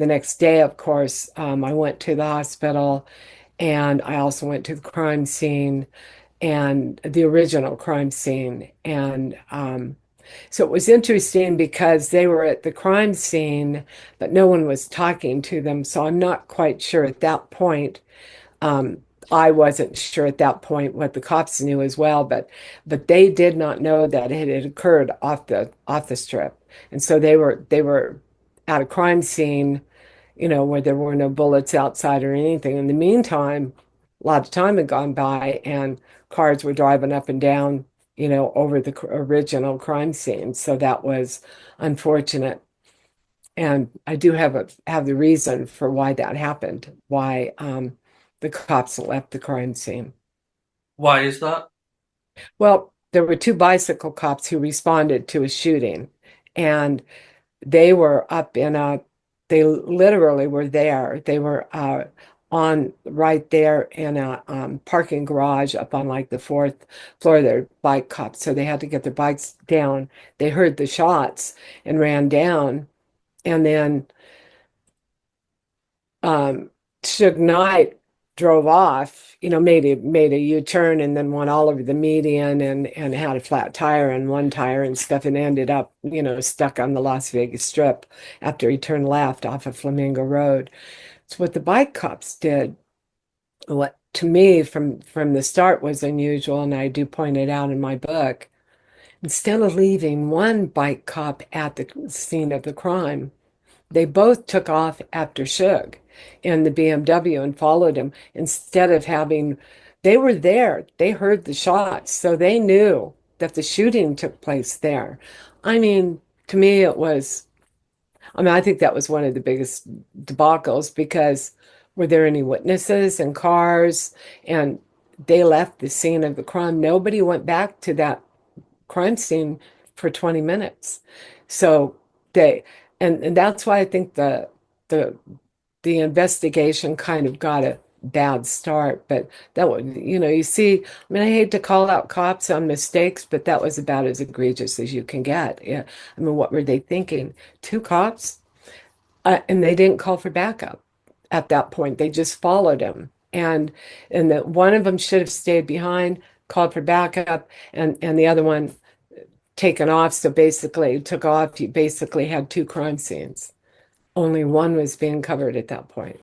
the next day, of course, I went to the hospital and I also went to the crime scene and the original crime scene. And so it was interesting because they were at the crime scene, but no one was talking to them. So I'm not quite sure at that point. Um, I wasn't sure at that point what the cops knew as well, but they did not know that it had occurred off the strip. And so they were at a crime scene, where there were no bullets outside or anything. In the meantime, a lot of time had gone by and cars were driving up and down, over the original crime scene. So that was unfortunate. And I do have the reason for why that happened, why the cops left the crime scene. Why is that? Well, there were two bicycle cops who responded to a shooting, and they were up in a, they literally were there. They were on right there in a parking garage up on like the fourth floor. They're bike cops, so they had to get their bikes down. They heard the shots and ran down, and then um, Suge Knight drove off, made a U-turn and then went all over the median and had a flat tire on one tire and stuff and ended up, stuck on the Las Vegas Strip after he turned left off of Flamingo Road. So what the bike cops did, what to me from the start was unusual, and I do point it out in my book, instead of leaving one bike cop at the scene of the crime, they both took off after Suge in the BMW and followed him instead of having, they were there. They heard the shots, so they knew that the shooting took place there. I mean, to me, I think that was one of the biggest debacles because were there any witnesses and cars? And they left the scene of the crime. Nobody went back to that crime scene for 20 minutes. So they, and that's why I think the the investigation kind of got a bad start. But that would, you see, I mean, I hate to call out cops on mistakes, but that was about as egregious as you can get. Yeah. I mean, what were they thinking? Two cops? And they didn't call for backup at that point. They just followed him. And that one of them should have stayed behind, called for backup, and the other one taken off. So basically, took off. You basically had two crime scenes. Only one was being covered at that point.